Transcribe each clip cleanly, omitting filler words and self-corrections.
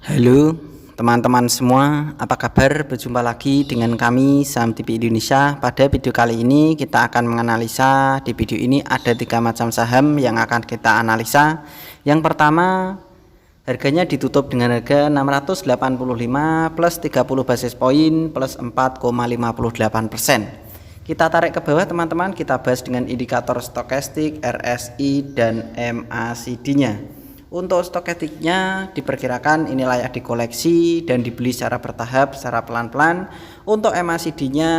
Halo teman-teman semua, apa kabar? Berjumpa lagi dengan kami Saham TV Indonesia. Pada video kali ini kita akan menganalisa. Di video ini ada 3 macam saham yang akan kita analisa. Yang pertama, harganya ditutup dengan harga 685 plus 30 basis poin plus 4,58%. Kita tarik ke bawah teman-teman, kita bahas dengan indikator stokastik, RSI dan MACD-nya. Untuk stokastiknya diperkirakan ini layak dikoleksi dan dibeli secara bertahap, secara pelan-pelan. Untuk MACD-nya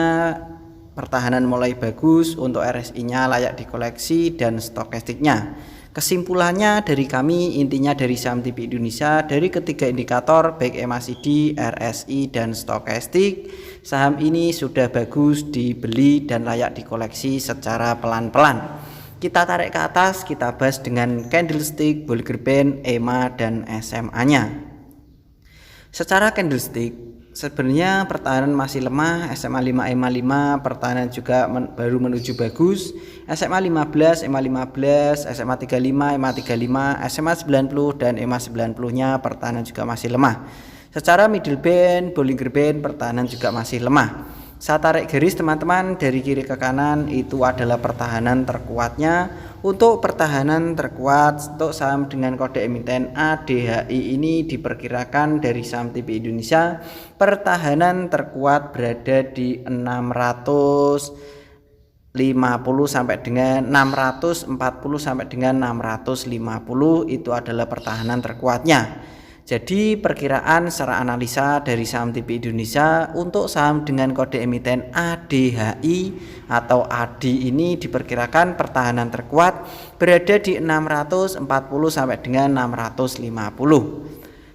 pertahanan mulai bagus, untuk RSI-nya layak dikoleksi dan stokastiknya. Kesimpulannya dari kami, intinya dari Saham TV Indonesia, dari ketiga indikator baik MACD, RSI dan stokastik, saham ini sudah bagus dibeli dan layak dikoleksi secara pelan-pelan. Kita tarik ke atas, kita bahas dengan candlestick, Bollinger Band, EMA dan SMA-nya. Secara candlestick sebenarnya pertahanan masih lemah, SMA 5, EMA 5 pertahanan juga baru menuju bagus. SMA 15, EMA 15, SMA 35, EMA 35, SMA 90 dan EMA 90-nya pertahanan juga masih lemah. Secara middle band, Bollinger Band pertahanan juga masih lemah. Saya tarik garis teman-teman, dari kiri ke kanan itu adalah pertahanan terkuatnya. Untuk pertahanan terkuat untuk saham dengan kode emiten ADHI ini diperkirakan dari Saham TV Indonesia, pertahanan terkuat berada di 650 sampai dengan 640 sampai dengan 650, itu adalah pertahanan terkuatnya. Jadi perkiraan secara analisa dari Saham TV Indonesia untuk saham dengan kode emiten ADHI atau ADI ini diperkirakan pertahanan terkuat berada di 640 sampai dengan 650.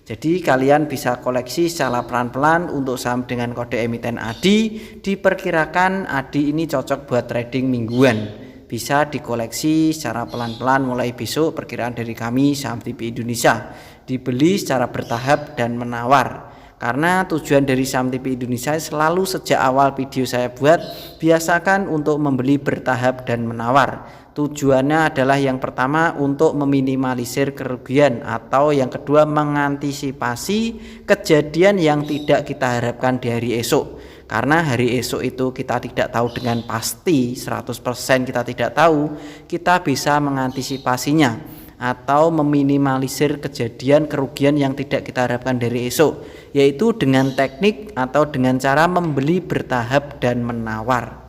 Jadi kalian bisa koleksi secara pelan-pelan untuk saham dengan kode emiten ADI. Diperkirakan ADI ini cocok buat trading mingguan. Bisa dikoleksi secara pelan-pelan mulai besok, perkiraan dari kami Saham TV Indonesia. Dibeli secara bertahap dan menawar. Karena tujuan dari Saham TV Indonesia selalu sejak awal video saya buat, biasakan untuk membeli bertahap dan menawar. Tujuannya adalah yang pertama untuk meminimalisir kerugian, atau yang kedua mengantisipasi kejadian yang tidak kita harapkan di hari esok. Karena hari esok itu kita tidak tahu dengan pasti, 100% kita tidak tahu, kita bisa mengantisipasinya atau meminimalisir kejadian kerugian yang tidak kita harapkan dari esok, yaitu dengan teknik atau dengan cara membeli bertahap dan menawar.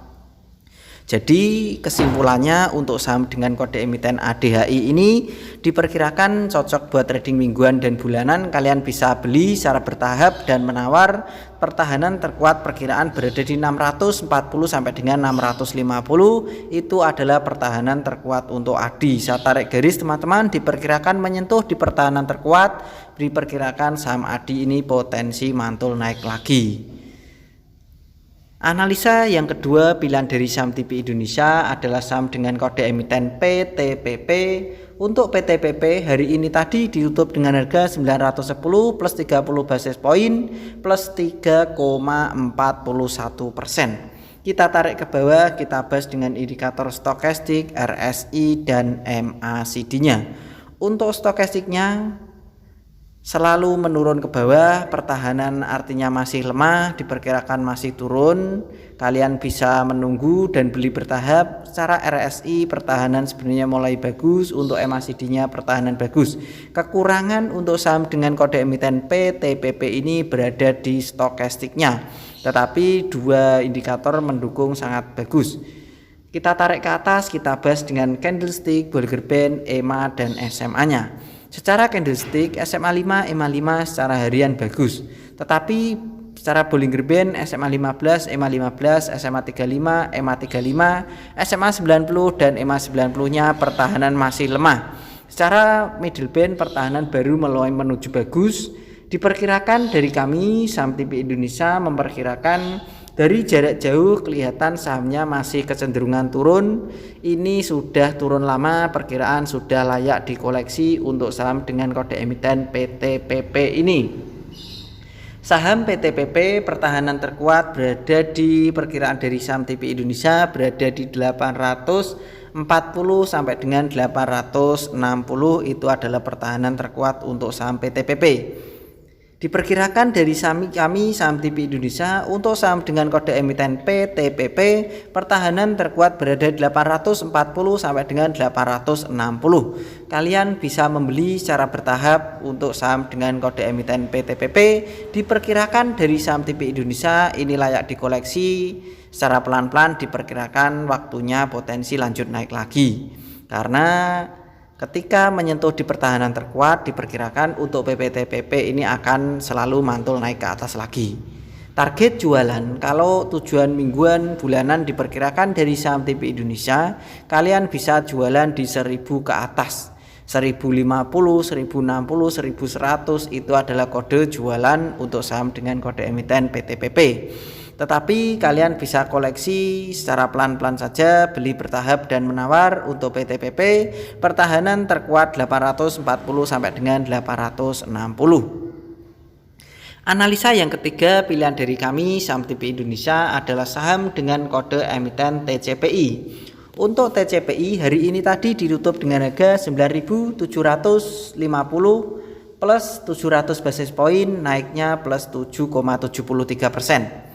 Jadi kesimpulannya untuk saham dengan kode emiten ADHI ini diperkirakan cocok buat trading mingguan dan bulanan. Kalian bisa beli secara bertahap dan menawar. Pertahanan terkuat perkiraan berada di 640 sampai dengan 650, itu adalah pertahanan terkuat untuk ADI. Saya tarik garis teman-teman, diperkirakan menyentuh di pertahanan terkuat. Diperkirakan saham ADI ini potensi mantul naik lagi. Analisa yang kedua pilihan dari Saham TV Indonesia adalah saham dengan kode emiten PTPP. Untuk PTPP hari ini tadi ditutup dengan harga 910 plus 30 basis poin plus 3,41%. Kita tarik ke bawah, kita bahas dengan indikator stokastik, RSI dan MACD-nya. Untuk stokastiknya selalu menurun ke bawah, pertahanan artinya masih lemah, diperkirakan masih turun. Kalian bisa menunggu dan beli bertahap. Secara RSI pertahanan sebenarnya mulai bagus, untuk MACD-nya pertahanan bagus. Kekurangan untuk saham dengan kode emiten PTPP ini berada di stokastiknya, tetapi dua indikator mendukung sangat bagus. Kita tarik ke atas, kita bahas dengan candlestick, Bollinger Band, EMA dan SMA-nya. Secara candlestick SMA 5, EMA 5 secara harian bagus, tetapi secara Bollinger Band SMA 15, EMA 15, SMA 35, EMA 35, SMA 90 dan EMA 90-nya pertahanan masih lemah. Secara middle band pertahanan baru mulai menuju bagus. Diperkirakan dari kami Saham TV Indonesia memperkirakan dari jarak jauh kelihatan sahamnya masih kecenderungan turun. Ini sudah turun lama, perkiraan sudah layak dikoleksi untuk saham dengan kode emiten PTPP ini. Saham PTPP pertahanan terkuat berada di perkiraan dari Saham TV Indonesia berada di 840 sampai dengan 860, itu adalah pertahanan terkuat untuk saham PTPP. Diperkirakan dari saham TV Indonesia untuk saham dengan kode emiten PTPP, pertahanan terkuat berada di 840 sampai dengan 860. Kalian bisa membeli secara bertahap untuk saham dengan kode emiten PTPP. Diperkirakan dari saham TV Indonesia ini layak dikoleksi secara pelan-pelan, diperkirakan waktunya potensi lanjut naik lagi. Karena ketika menyentuh di pertahanan terkuat, diperkirakan untuk PPTPP ini akan selalu mantul naik ke atas lagi. Target jualan kalau tujuan mingguan bulanan diperkirakan dari saham TV Indonesia, kalian bisa jualan di 1000 ke atas. 1050, 1060, 1100 itu adalah kode jualan untuk saham dengan kode emiten PTPP. Tetapi kalian bisa koleksi secara pelan-pelan saja, beli bertahap dan menawar untuk PTPP, pertahanan terkuat 840 sampai dengan 860. Analisa yang ketiga pilihan dari kami saham TV Indonesia adalah saham dengan kode emiten TCPI. Untuk TCPI hari ini tadi ditutup dengan harga 9.750 plus 700 basis poin, naiknya plus 7,73%.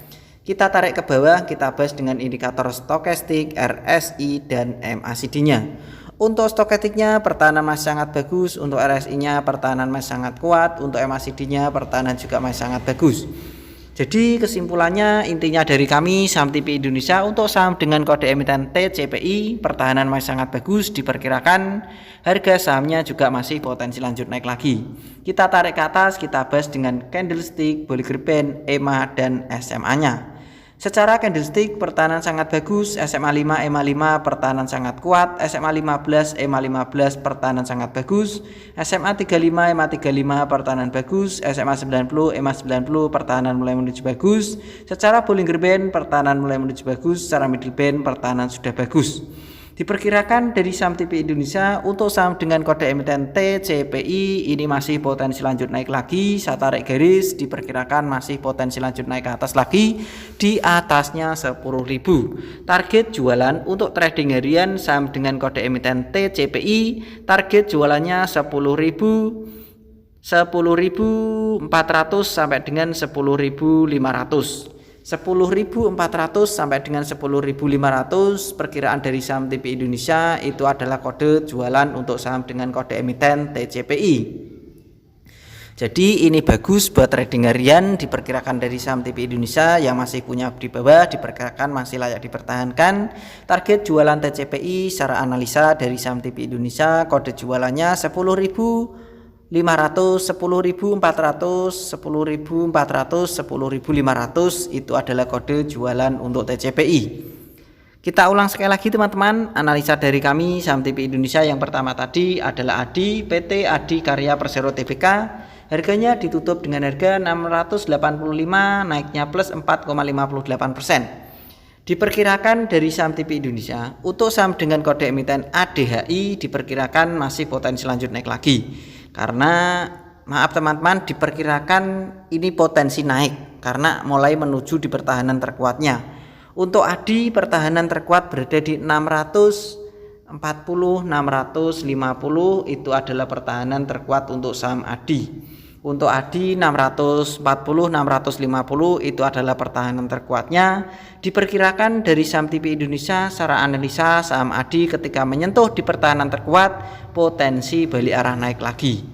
Kita tarik ke bawah, kita bahas dengan indikator stokastik, RSI, dan MACD-nya. Untuk stokastiknya pertahanan masih sangat bagus, untuk RSI-nya pertahanan masih sangat kuat, untuk MACD-nya pertahanan juga masih sangat bagus. Jadi kesimpulannya intinya dari kami saham TV Indonesia untuk saham dengan kode emiten TCPI pertahanan masih sangat bagus, diperkirakan harga sahamnya juga masih potensi lanjut naik lagi. Kita tarik ke atas, kita bahas dengan candlestick, Bollinger Band, EMA, dan SMA-nya. Secara candlestick pertahanan sangat bagus, SMA 5, EMA 5 pertahanan sangat kuat, SMA 15, EMA 15 pertahanan sangat bagus, SMA 35, EMA 35 pertahanan bagus, SMA 90, EMA 90 pertahanan mulai menuju bagus. Secara Bollinger Band pertahanan mulai menuju bagus, secara middle band pertahanan sudah bagus. Diperkirakan dari saham TV Indonesia untuk saham dengan kode emiten TCPI ini masih potensi lanjut naik lagi. Saya tarik garis, diperkirakan masih potensi lanjut naik ke atas lagi, di atasnya 10.000. Target jualan untuk trading harian saham dengan kode emiten TCPI, target jualannya 10.400 sampai dengan 10.500. 10.400 sampai dengan 10.500 perkiraan dari saham TV Indonesia itu adalah kode jualan untuk saham dengan kode emiten TCPI. Jadi ini bagus buat trading harian, diperkirakan dari saham TV Indonesia yang masih punya di bawah diperkirakan masih layak dipertahankan. Target jualan TCPI secara analisa dari saham TV Indonesia kode jualannya 10.500, 10.400, 10.400, 10.500 itu adalah kode jualan untuk TCPI. Kita ulang sekali lagi teman-teman, analisa dari kami saham TV Indonesia yang pertama tadi adalah ADI, PT ADI Karya Persero Tbk. Harganya ditutup dengan harga 685, naiknya plus 4,58%. Diperkirakan dari saham TV Indonesia untuk saham dengan kode emiten ADHI diperkirakan masih potensi lanjut naik lagi. Karena maaf teman-teman, diperkirakan ini potensi naik karena mulai menuju di pertahanan terkuatnya. Untuk ADI pertahanan terkuat berada di 640, 650 itu adalah pertahanan terkuat untuk saham ADI. Untuk ADI 640, 650 itu adalah pertahanan terkuatnya. Diperkirakan dari saham TV Indonesia secara analisa saham ADI ketika menyentuh di pertahanan terkuat potensi balik arah naik lagi.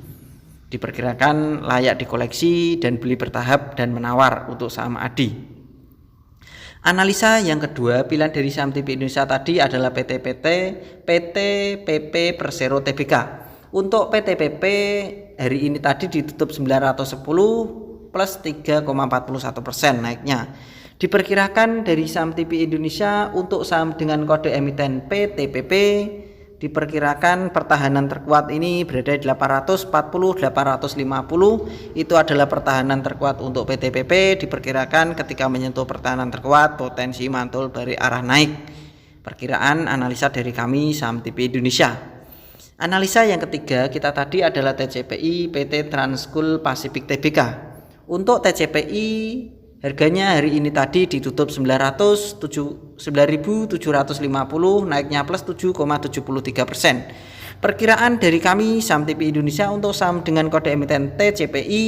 Diperkirakan layak dikoleksi dan beli bertahap dan menawar untuk saham ADI. Analisa yang kedua pilihan dari saham TV Indonesia tadi adalah PTPP Persero Tbk. Untuk PTPP hari ini tadi ditutup 910 plus 3,41% naiknya. Diperkirakan dari saham TV Indonesia untuk saham dengan kode emiten PTPP diperkirakan pertahanan terkuat ini berada di 840, 850 itu adalah pertahanan terkuat untuk PTPP. Diperkirakan ketika menyentuh pertahanan terkuat potensi mantul dari arah naik. Perkiraan analisa dari kami saham TV Indonesia. Analisa yang ketiga kita tadi adalah TCPI PT Transkul Pasifik Tbk. Untuk TCPI harganya hari ini tadi ditutup 9.750, naiknya plus 7,73%. Perkiraan dari kami saham TPI Indonesia untuk saham dengan kode emiten TCPI,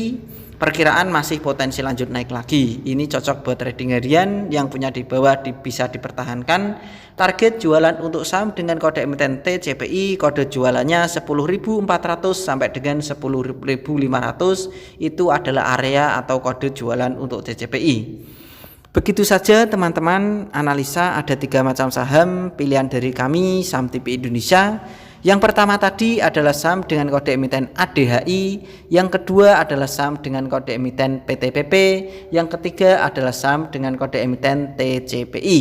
perkiraan masih potensi lanjut naik lagi. Ini cocok buat trading harian yang punya di bawah bisa dipertahankan. Target jualan untuk saham dengan kode emiten TCPI, kode jualannya 10.400 sampai dengan 10.500, itu adalah area atau kode jualan untuk TCPI. Begitu saja teman-teman, analisa ada 3 macam saham pilihan dari kami saham TPI Indonesia. Yang pertama tadi adalah saham dengan kode emiten ADHI, yang kedua adalah saham dengan kode emiten PTPP, yang ketiga adalah saham dengan kode emiten TCPI.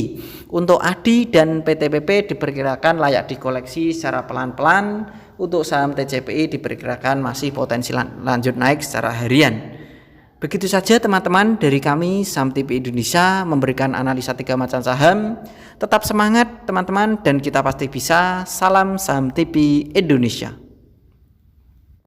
Untuk ADI dan PTPP diperkirakan layak dikoleksi secara pelan-pelan. Untuk saham TCPI diperkirakan masih potensi lanjut naik secara harian. Begitu saja teman-teman dari kami saham TPI Indonesia memberikan analisa 3 macam saham. Tetap semangat teman-teman dan kita pasti bisa. Salam saham TPI Indonesia.